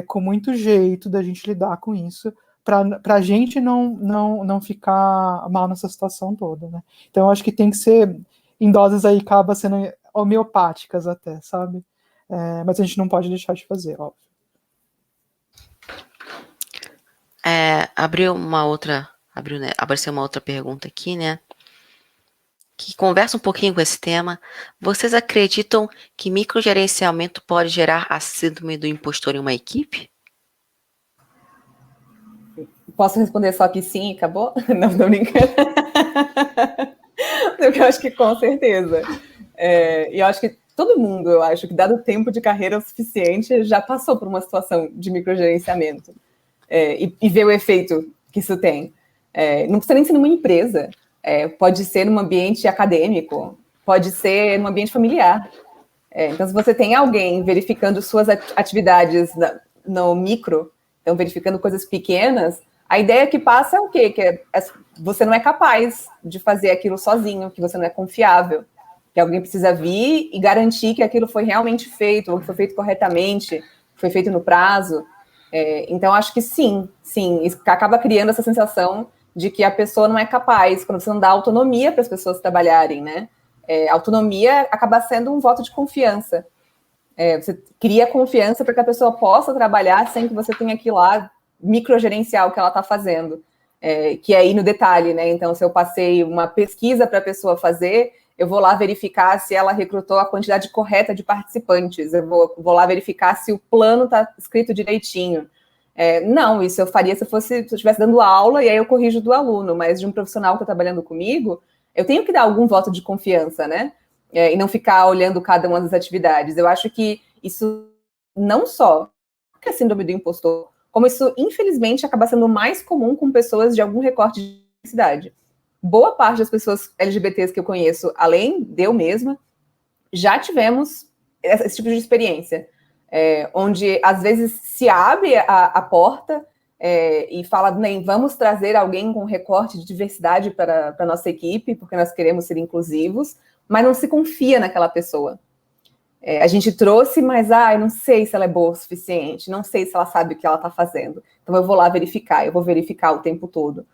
Speaker 4: com muito jeito da gente lidar com isso, para a gente não ficar mal nessa situação toda, né? Então, eu acho que tem que ser em doses aí, acaba sendo homeopáticas até, sabe? Mas a gente não pode deixar de fazer, óbvio.
Speaker 1: Apareceu uma outra pergunta aqui, né? Que conversa um pouquinho com esse tema. Vocês acreditam que microgerenciamento pode gerar a síndrome do impostor em uma equipe?
Speaker 2: Posso responder só que sim e acabou? Não, tô brincando. Eu acho que com certeza. E eu acho que todo mundo, eu acho que dado o tempo de carreira o suficiente, já passou por uma situação de microgerenciamento. E ver o efeito que isso tem. Não precisa nem ser numa empresa. Pode ser num ambiente acadêmico, pode ser num ambiente familiar. Então, se você tem alguém verificando suas atividades no micro, então verificando coisas pequenas, a ideia que passa é o quê? Que você não é capaz de fazer aquilo sozinho, que você não é confiável, que alguém precisa vir e garantir que aquilo foi realmente feito, ou que foi feito corretamente, foi feito no prazo. Então, acho que sim, isso acaba criando essa sensação de que a pessoa não é capaz, quando você não dá autonomia para as pessoas trabalharem, né? Autonomia acaba sendo um voto de confiança. Você cria confiança para que a pessoa possa trabalhar sem que você tenha que ir lá microgerenciar o que ela está fazendo, que é ir no detalhe, né? Então, se eu passei uma pesquisa para a pessoa fazer, eu vou lá verificar se ela recrutou a quantidade correta de participantes, eu vou lá verificar se o plano está escrito direitinho. Não, isso eu faria se eu estivesse dando aula e aí eu corrijo do aluno, mas de um profissional que está trabalhando comigo, eu tenho que dar algum voto de confiança, né? E não ficar olhando cada uma das atividades. Eu acho que isso não só é a síndrome do impostor, como isso, infelizmente, acaba sendo mais comum com pessoas de algum recorte de diversidade. Boa parte das pessoas LGBTs que eu conheço, além de eu mesma, já tivemos esse tipo de experiência, onde, às vezes, se abre a porta e fala, nem vamos trazer alguém com recorte de diversidade para a nossa equipe, porque nós queremos ser inclusivos, mas não se confia naquela pessoa. A gente trouxe, mas eu não sei se ela é boa o suficiente, não sei se ela sabe o que ela está fazendo. Então eu vou lá verificar, eu vou verificar o tempo todo.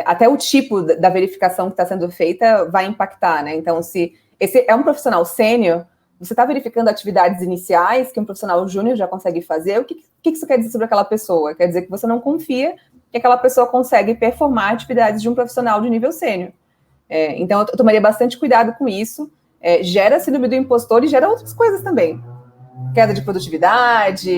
Speaker 2: Até o tipo da verificação que está sendo feita vai impactar, né? Então, se esse é um profissional sênior, você está verificando atividades iniciais que um profissional júnior já consegue fazer, o que isso quer dizer sobre aquela pessoa? Quer dizer que você não confia que aquela pessoa consegue performar atividades de um profissional de nível sênior. Então, eu tomaria bastante cuidado com isso. Gera síndrome do impostor e gera outras coisas também. Queda de produtividade,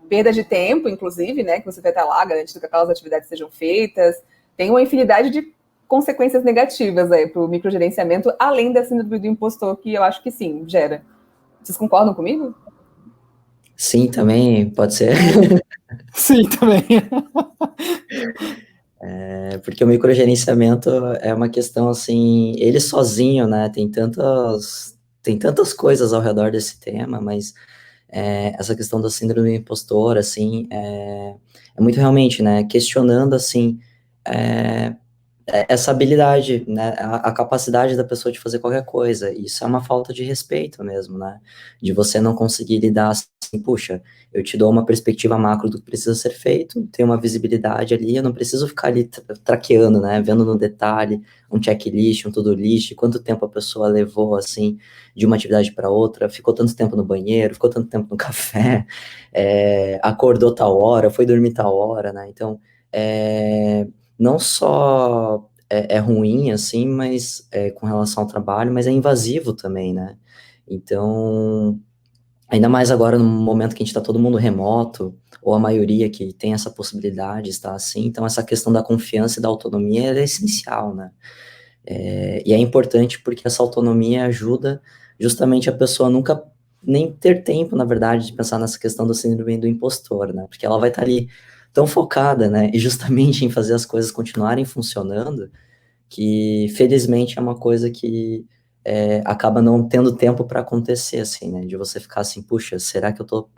Speaker 2: perda de tempo, inclusive, né, que você vai estar lá garantindo que aquelas atividades sejam feitas. Tem uma infinidade de consequências negativas para o microgerenciamento, além da síndrome do impostor, que eu acho que sim, gera. Vocês concordam comigo?
Speaker 3: Sim, também pode ser.
Speaker 4: Sim, também.
Speaker 3: Porque o microgerenciamento é uma questão, assim, ele sozinho, né, tem tantas coisas ao redor desse tema, mas essa questão da síndrome do impostor, assim, é muito realmente, né, questionando, assim, essa habilidade, né, a capacidade da pessoa de fazer qualquer coisa. Isso é uma falta de respeito mesmo, né, de você não conseguir lidar assim, puxa, eu te dou uma perspectiva macro do que precisa ser feito, tem uma visibilidade ali, eu não preciso ficar ali traqueando, né, vendo no detalhe um checklist, um to-do list, quanto tempo a pessoa levou, assim, de uma atividade para outra, ficou tanto tempo no banheiro, ficou tanto tempo no café, acordou tal hora, foi dormir tal hora, né, então, não só é ruim, assim, mas com relação ao trabalho, mas é invasivo também, né? Então, ainda mais agora no momento que a gente está todo mundo remoto, ou a maioria que tem essa possibilidade está assim, então essa questão da confiança e da autonomia é essencial, né? E é importante porque essa autonomia ajuda justamente a pessoa nunca nem ter tempo, na verdade, de pensar nessa questão do síndrome do impostor, né? Porque ela vai estar ali tão focada, né? E justamente em fazer as coisas continuarem funcionando, que felizmente é uma coisa que acaba não tendo tempo para acontecer, assim, né? De você ficar assim, puxa, será que eu tô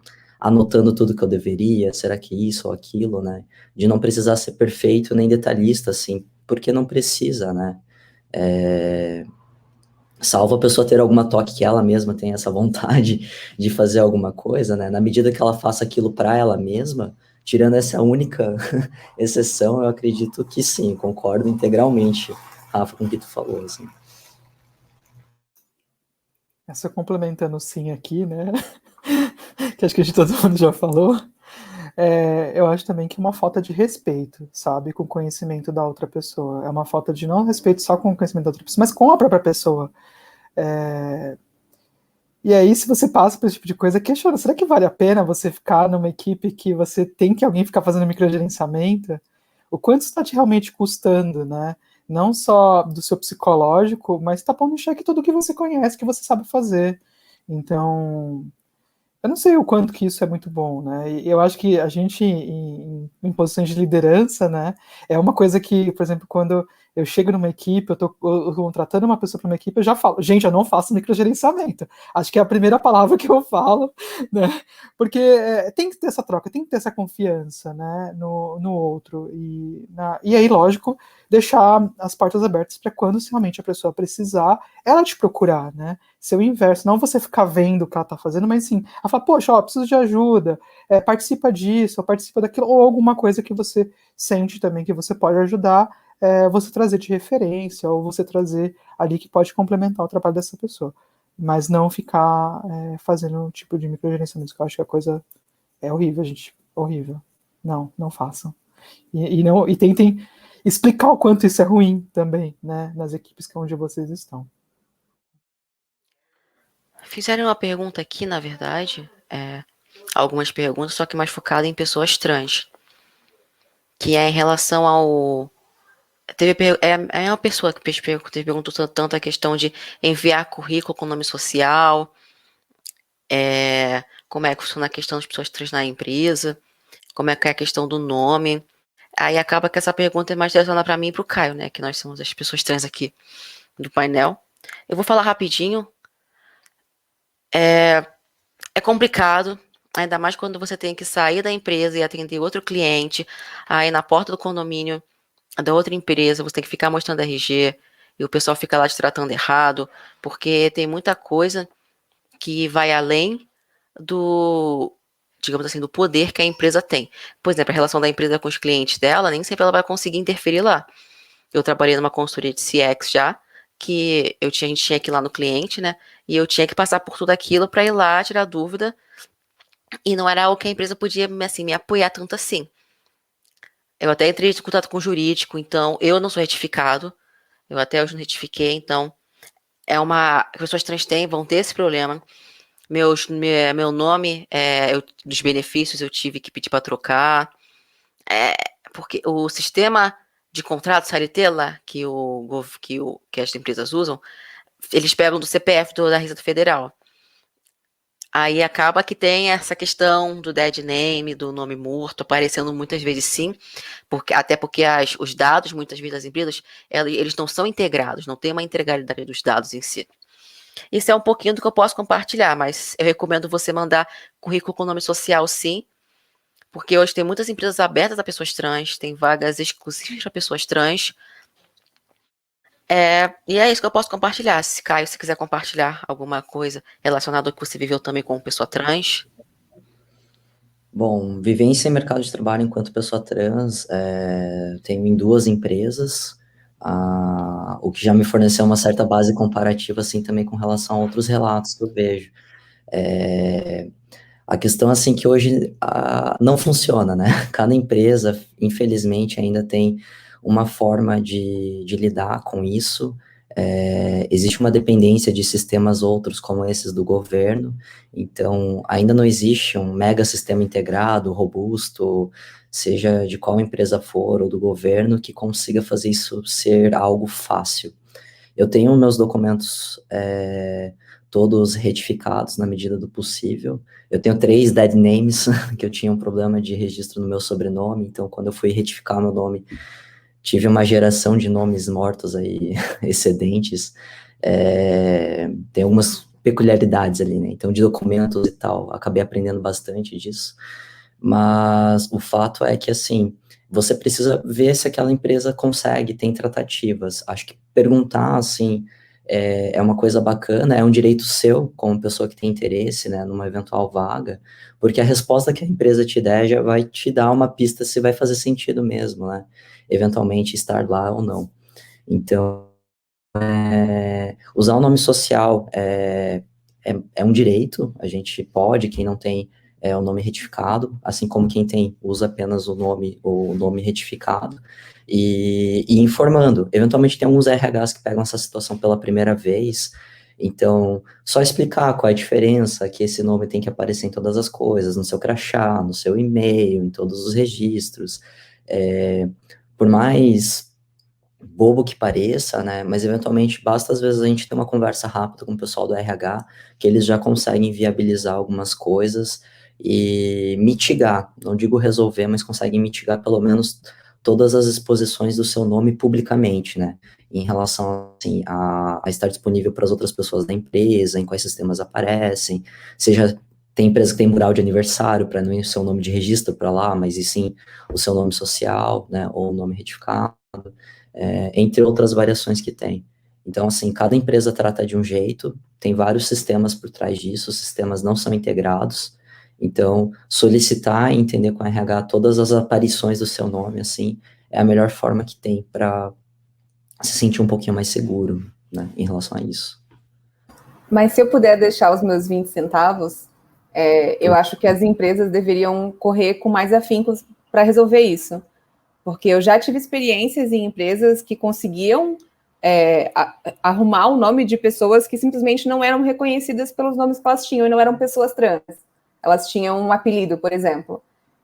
Speaker 3: anotando tudo que eu deveria? Será que isso ou aquilo, né? De não precisar ser perfeito nem detalhista, assim, porque não precisa, né? Salvo a pessoa ter alguma toque que ela mesma tem essa vontade de fazer alguma coisa, né? Na medida que ela faça aquilo para ela mesma, tirando essa única exceção, eu acredito que sim, concordo integralmente, Rafa, com o que tu falou, assim.
Speaker 4: Essa complementando sim aqui, né? Que acho que todo mundo já falou. Eu acho também que é uma falta de respeito, sabe, com o conhecimento da outra pessoa. É uma falta de não respeito só com o conhecimento da outra pessoa, mas com a própria pessoa. E aí, se você passa por esse tipo de coisa, questiona, será que vale a pena você ficar numa equipe que você tem que alguém ficar fazendo microgerenciamento? O quanto está te realmente custando, né? Não só do seu psicológico, mas está pondo em xeque tudo que você conhece, que você sabe fazer. Então, eu não sei o quanto que isso é muito bom, né? E eu acho que a gente, em posições de liderança, né, é uma coisa que, por exemplo, quando eu chego numa equipe, eu estou contratando uma pessoa para uma equipe, eu já falo, gente, eu não faço microgerenciamento. Acho que é a primeira palavra que eu falo, né? Porque tem que ter essa troca, tem que ter essa confiança, né, no outro. E aí, lógico, deixar as portas abertas para quando realmente a pessoa precisar, ela te procurar, né? Ser o inverso, não você ficar vendo o que ela está fazendo, mas sim, ela fala, poxa, ó, preciso de ajuda, participa disso, ou participa daquilo, ou alguma coisa que você sente também que você pode ajudar, você trazer de referência, ou você trazer ali que pode complementar o trabalho dessa pessoa. Mas não ficar fazendo um tipo de microgerenciamento, que eu acho que a coisa é horrível, gente, horrível. Não façam. E tentem explicar o quanto isso é ruim também, né, nas equipes que é onde vocês estão.
Speaker 1: Fizeram uma pergunta aqui, na verdade, algumas perguntas, só que mais focada em pessoas trans, que é em relação ao... é uma pessoa que perguntou tanto a questão de enviar currículo com nome social, como é que funciona a questão das pessoas trans na empresa, como é que é a questão do nome. Aí acaba que essa pergunta é mais direcionada para mim e para o Caio, né, que nós somos as pessoas trans aqui do painel. Eu vou falar rapidinho. É complicado, ainda mais quando você tem que sair da empresa e atender outro cliente, aí na porta do condomínio da outra empresa, você tem que ficar mostrando RG, e o pessoal fica lá te tratando errado, porque tem muita coisa que vai além do, digamos assim, do poder que a empresa tem. Por exemplo, a relação da empresa com os clientes dela, nem sempre ela vai conseguir interferir lá. Eu trabalhei numa consultoria de CX já, que a gente tinha que ir lá no cliente, né? E eu tinha que passar por tudo aquilo para ir lá tirar dúvida, e não era algo que a empresa podia, assim, me apoiar tanto assim. Eu até entrei em contato com o jurídico, então eu não sou retificado, eu até hoje não retifiquei, então as pessoas trans vão ter esse problema. Meu nome, dos benefícios eu tive que pedir para trocar, é, porque o sistema de contrato CLT lá, que as empresas usam, eles pegam do CPF da Receita Federal. Aí acaba que tem essa questão do dead name, do nome morto, aparecendo muitas vezes sim, até porque os dados, muitas vezes, das empresas, eles não são integrados, não tem uma integralidade dos dados em si. Isso é um pouquinho do que eu posso compartilhar, mas eu recomendo você mandar currículo com nome social, sim, porque hoje tem muitas empresas abertas a pessoas trans, tem vagas exclusivas para pessoas trans. E é isso que eu posso compartilhar. Se Caio, se quiser compartilhar alguma coisa relacionada ao que você viveu também com pessoa trans.
Speaker 3: Bom, vivência em mercado de trabalho enquanto pessoa trans, tenho em 2 empresas, o que já me forneceu uma certa base comparativa, assim, também com relação a outros relatos que eu vejo. A questão, assim, que hoje não funciona, né? Cada empresa, infelizmente, ainda tem uma forma de lidar com isso. Existe uma dependência de sistemas outros, como esses do governo, então ainda não existe um mega sistema integrado, robusto, seja de qual empresa for ou do governo, que consiga fazer isso ser algo fácil. Eu tenho meus documentos todos retificados na medida do possível. Eu tenho 3 dead names, que eu tinha um problema de registro no meu sobrenome, então quando eu fui retificar meu nome, tive uma geração de nomes mortos aí, excedentes. Tem algumas peculiaridades ali, né? Então, de documentos e tal, acabei aprendendo bastante disso. Mas o fato é que, assim, você precisa ver se aquela empresa consegue, tem tratativas. Acho que perguntar, assim, é uma coisa bacana, é um direito seu, como pessoa que tem interesse, né, numa eventual vaga, porque a resposta que a empresa te der já vai te dar uma pista se vai fazer sentido mesmo, né, eventualmente estar lá ou não. Então, usar o nome social é um direito, a gente pode, quem não tem o nome retificado, assim como quem tem usa apenas o nome retificado, e informando. Eventualmente tem alguns RHs que pegam essa situação pela primeira vez, então só explicar qual é a diferença, que esse nome tem que aparecer em todas as coisas, no seu crachá, no seu e-mail, em todos os registros, por mais bobo que pareça, né, mas eventualmente basta às vezes a gente ter uma conversa rápida com o pessoal do RH, que eles já conseguem viabilizar algumas coisas e mitigar, não digo resolver, mas conseguem mitigar pelo menos todas as exposições do seu nome publicamente, né, em relação, assim, a estar disponível para as outras pessoas da empresa, em quais sistemas aparecem, seja, tem empresa que tem mural de aniversário, para não ir o seu nome de registro para lá, mas e sim o seu nome social, né, ou o nome retificado, entre outras variações que tem. Então, assim, cada empresa trata de um jeito, tem vários sistemas por trás disso, os sistemas não são integrados, então, solicitar e entender com a RH todas as aparições do seu nome, assim, é a melhor forma que tem para se sentir um pouquinho mais seguro, né, em relação a isso.
Speaker 2: Mas se eu puder deixar os meus 20 centavos, eu acho que as empresas deveriam correr com mais afinco para resolver isso. Porque eu já tive experiências em empresas que conseguiam arrumar o nome de pessoas que simplesmente não eram reconhecidas pelos nomes que elas tinham e não eram pessoas trans. Elas tinham um apelido, por exemplo.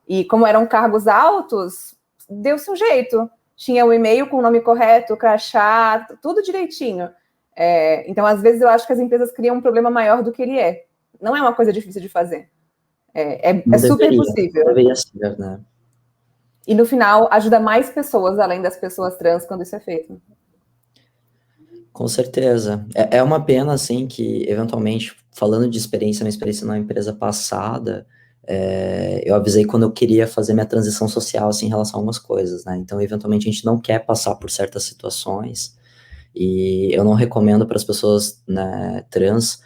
Speaker 2: E como eram cargos altos, deu-se um jeito. Tinha o e-mail com o nome correto, o crachá, tudo direitinho. Então, às vezes, eu acho que as empresas criam um problema maior do que ele é. Não é uma coisa difícil de fazer. É super possível.
Speaker 3: Deveria ser, né?
Speaker 2: E no final, ajuda mais pessoas, além das pessoas trans, quando isso é feito.
Speaker 3: Com certeza. É uma pena, assim, que, eventualmente, falando de experiência, uma experiência numa empresa passada, eu avisei quando eu queria fazer minha transição social, assim, em relação a algumas coisas, né? Então, eventualmente, a gente não quer passar por certas situações, e eu não recomendo para as pessoas, né, trans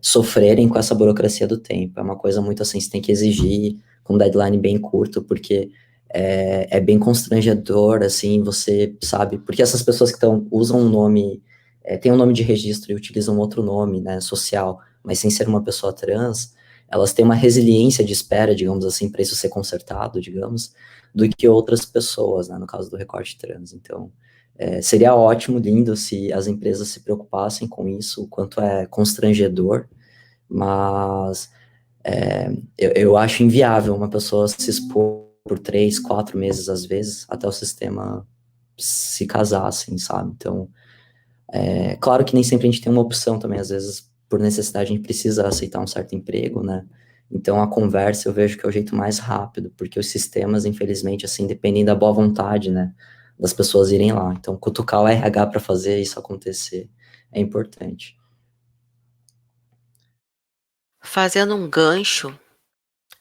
Speaker 3: sofrerem com essa burocracia do tempo. É uma coisa muito assim, você tem que exigir com um deadline bem curto, porque é bem constrangedor, assim, você sabe, porque essas pessoas que usam um nome, tem um nome de registro e utilizam outro nome, né, social, mas sem ser uma pessoa trans, elas têm uma resiliência de espera, digamos assim, para isso ser consertado, digamos, do que outras pessoas, né, no caso do recorte trans. Então, seria ótimo, lindo, se as empresas se preocupassem com isso, o quanto é constrangedor, mas eu acho inviável uma pessoa se expor por 3, 4 meses, às vezes, até o sistema se casar, assim, sabe? Então, claro que nem sempre a gente tem uma opção também, às vezes, por necessidade, a gente precisa aceitar um certo emprego, né? Então, a conversa eu vejo que é o jeito mais rápido, porque os sistemas, infelizmente, assim, dependem da boa vontade, né, das pessoas irem lá. Então, cutucar o RH para fazer isso acontecer é importante.
Speaker 1: Fazendo um gancho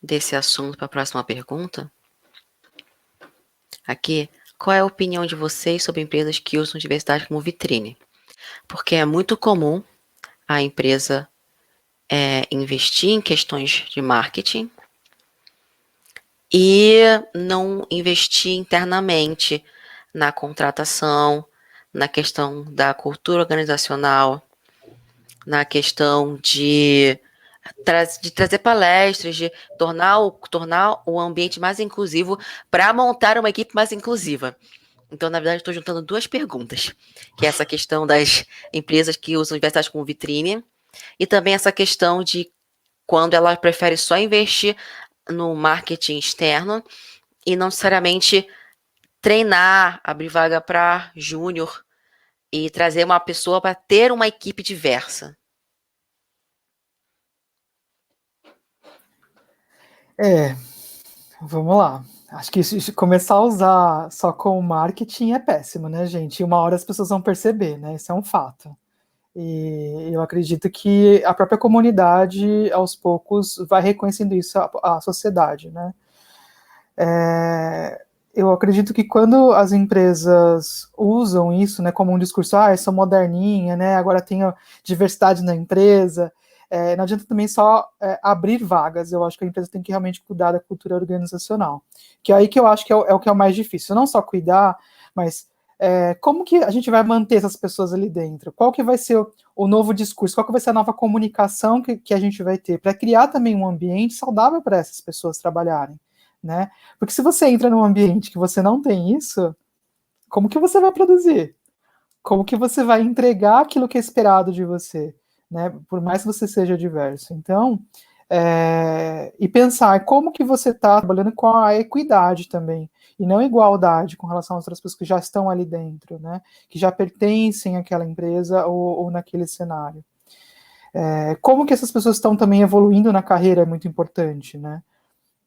Speaker 1: desse assunto para a próxima pergunta, aqui, qual é a opinião de vocês sobre empresas que usam diversidade como vitrine? Porque é muito comum a empresa investir em questões de marketing e não investir internamente na contratação, na questão da cultura organizacional, na questão de trazer palestras, de tornar o ambiente mais inclusivo para montar uma equipe mais inclusiva. Então, na verdade, estou juntando duas perguntas, que é essa questão das empresas que usam diversidade como vitrine e também essa questão de quando ela prefere só investir no marketing externo e não necessariamente treinar, abrir vaga para júnior e trazer uma pessoa para ter uma equipe diversa.
Speaker 4: Vamos lá. Acho que começar a usar só com marketing é péssimo, né, gente? E uma hora as pessoas vão perceber, né? Isso é um fato. E eu acredito que a própria comunidade, aos poucos, vai reconhecendo isso à sociedade, né? Eu acredito que quando as empresas usam isso, né, como um discurso, eu sou moderninha, né, agora tenho diversidade na empresa, não adianta também só abrir vagas. Eu acho que a empresa tem que realmente cuidar da cultura organizacional, que é aí que eu acho que é o que é o mais difícil, não só cuidar, mas como que a gente vai manter essas pessoas ali dentro? Qual que vai ser o novo discurso? Qual que vai ser a nova comunicação que a gente vai ter para criar também um ambiente saudável para essas pessoas trabalharem, né? Porque se você entra num ambiente que você não tem isso, como que você vai produzir? Como que você vai entregar aquilo que é esperado de você, né? Por mais que você seja diverso. Então, e pensar como que você está trabalhando com a equidade também, e não igualdade com relação às outras pessoas que já estão ali dentro, né? Que já pertencem àquela empresa ou naquele cenário. Como que essas pessoas estão também evoluindo na carreira é muito importante, né?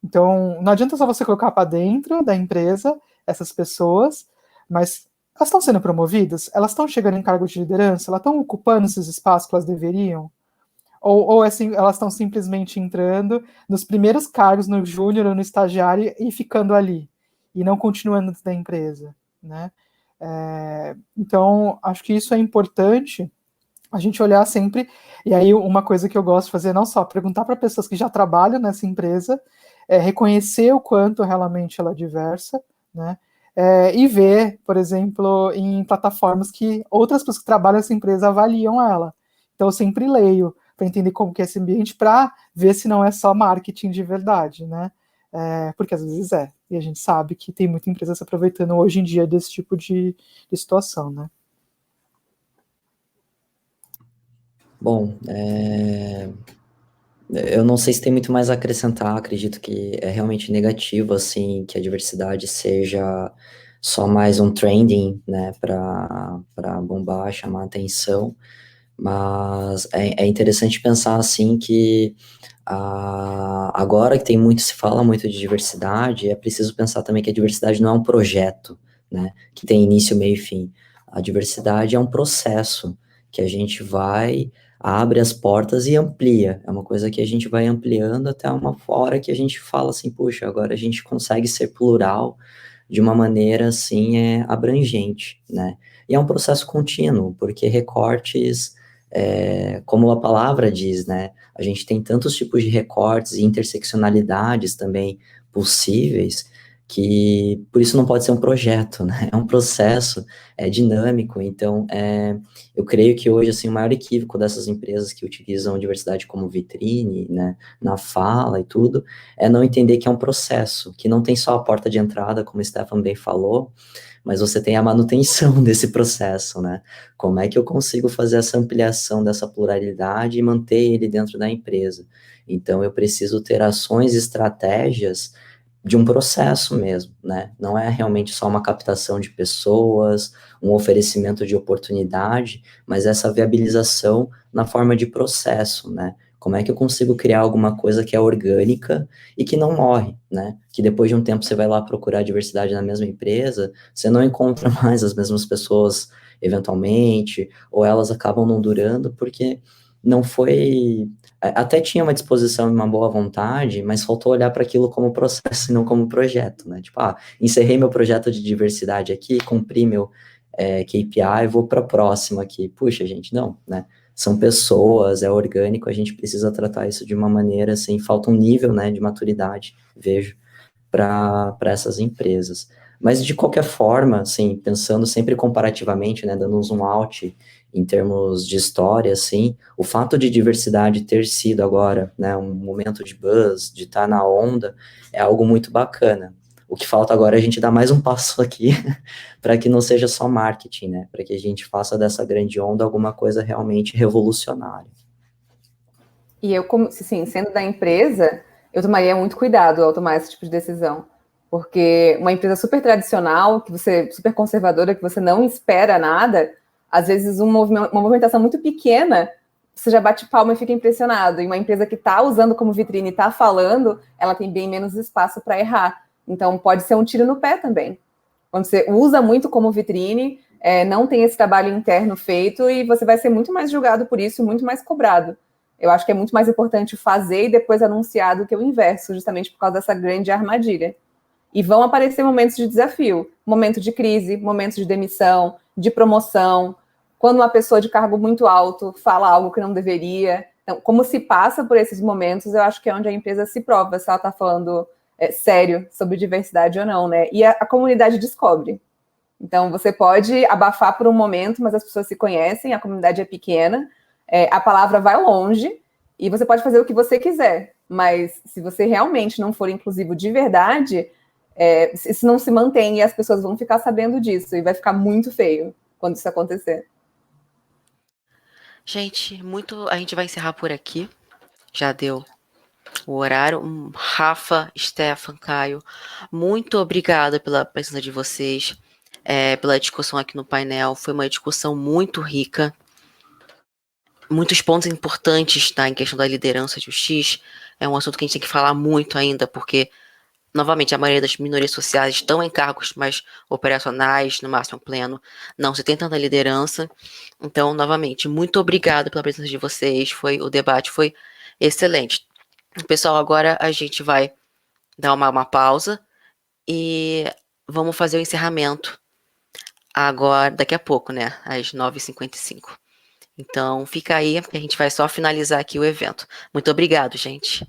Speaker 4: Então, não adianta só você colocar para dentro da empresa essas pessoas, mas elas estão sendo promovidas? Elas estão chegando em cargos de liderança? Elas estão ocupando esses espaços que elas deveriam? Ou assim, elas estão simplesmente entrando nos primeiros cargos, no júnior ou no estagiário, e ficando ali, e não continuando dentro da empresa, né? Então, acho que isso é importante, a gente olhar sempre, e aí uma coisa que eu gosto de fazer, não só perguntar para pessoas que já trabalham nessa empresa, reconhecer o quanto realmente ela é diversa, né? E ver, por exemplo, em plataformas que outras pessoas que trabalham nessa empresa avaliam ela. Então, eu sempre leio para entender como que é esse ambiente, para ver se não é só marketing de verdade, né? Porque às vezes e a gente sabe que tem muita empresa se aproveitando hoje em dia desse tipo de situação, né?
Speaker 3: Bom, eu não sei se tem muito mais a acrescentar, acredito que é realmente negativo, assim, que a diversidade seja só mais um trending, né, para bombar, chamar atenção, mas é interessante pensar, assim, que agora que se fala muito de diversidade, é preciso pensar também que a diversidade não é um projeto, né, que tem início, meio e fim. A diversidade é um processo que a gente vai abre as portas e amplia. É uma coisa que a gente vai ampliando até uma hora que a gente fala assim, puxa, agora a gente consegue ser plural de uma maneira assim abrangente, né? E é um processo contínuo, porque recortes, como a palavra diz, né? A gente tem tantos tipos de recortes e interseccionalidades também possíveis, que por isso não pode ser um projeto, né? É um processo, é dinâmico, então eu creio que hoje, assim, o maior equívoco dessas empresas que utilizam a diversidade como vitrine, né, na fala e tudo, é não entender que é um processo, que não tem só a porta de entrada, como o Stefan bem falou, mas você tem a manutenção desse processo, né? Como é que eu consigo fazer essa ampliação dessa pluralidade e manter ele dentro da empresa? Então, eu preciso ter ações e estratégias de um processo mesmo, né? Não é realmente só uma captação de pessoas, um oferecimento de oportunidade, mas essa viabilização na forma de processo, né? Como é que eu consigo criar alguma coisa que é orgânica e que não morre, né? Que depois de um tempo você vai lá procurar diversidade na mesma empresa, você não encontra mais as mesmas pessoas eventualmente, ou elas acabam não durando porque não foi. Até tinha uma disposição e uma boa vontade, mas faltou olhar para aquilo como processo e não como projeto, né? Tipo, encerrei meu projeto de diversidade aqui, cumpri meu KPI, vou para a próxima aqui. Puxa, gente, não, né? São pessoas, é orgânico, a gente precisa tratar isso de uma maneira, assim, falta um nível, né, de maturidade, vejo, para essas empresas. Mas, de qualquer forma, assim, pensando sempre comparativamente, né, dando um zoom out em termos de história, assim, o fato de diversidade ter sido agora, né, um momento de buzz, de estar na onda, é algo muito bacana. O que falta agora é a gente dar mais um passo aqui para que não seja só marketing, né? Para que a gente faça dessa grande onda alguma coisa realmente revolucionária.
Speaker 2: E eu, como, assim, sendo da empresa, eu tomaria muito cuidado ao tomar esse tipo de decisão. Porque uma empresa super tradicional, que você super conservadora, que você não espera nada, às vezes uma movimentação muito pequena, você já bate palma e fica impressionado. E uma empresa que está usando como vitrine e está falando, ela tem bem menos espaço para errar. Então pode ser um tiro no pé também. Quando você usa muito como vitrine, não tem esse trabalho interno feito e você vai ser muito mais julgado por isso, muito mais cobrado. Eu acho que é muito mais importante fazer e depois anunciar do que o inverso, justamente por causa dessa grande armadilha. E vão aparecer momentos de desafio, momentos de crise, momentos de demissão, de promoção, quando uma pessoa de cargo muito alto fala algo que não deveria. Então, como se passa por esses momentos, eu acho que é onde a empresa se prova se ela está falando sério sobre diversidade ou não, né? E a comunidade descobre. Então, você pode abafar por um momento, mas as pessoas se conhecem, a comunidade é pequena, a palavra vai longe, e você pode fazer o que você quiser. Mas se você realmente não for inclusivo de verdade, isso não se mantém e as pessoas vão ficar sabendo disso, e vai ficar muito feio quando isso acontecer.
Speaker 1: Gente, a gente vai encerrar por aqui. Já deu o horário. Rafa, Stefan, Caio, muito obrigada pela presença de vocês, pela discussão aqui no painel. Foi uma discussão muito rica. Muitos pontos importantes, tá, em questão da liderança de UX. É um assunto que a gente tem que falar muito ainda, porque, novamente, a maioria das minorias sociais estão em cargos mais operacionais, no máximo pleno. Não se tem tanta liderança. Então, novamente, muito obrigada pela presença de vocês. O debate foi excelente. Pessoal, agora a gente vai dar uma pausa e vamos fazer o encerramento agora, daqui a pouco, né? Às 9h55. Então, fica aí, que a gente vai só finalizar aqui o evento. Muito obrigado, gente.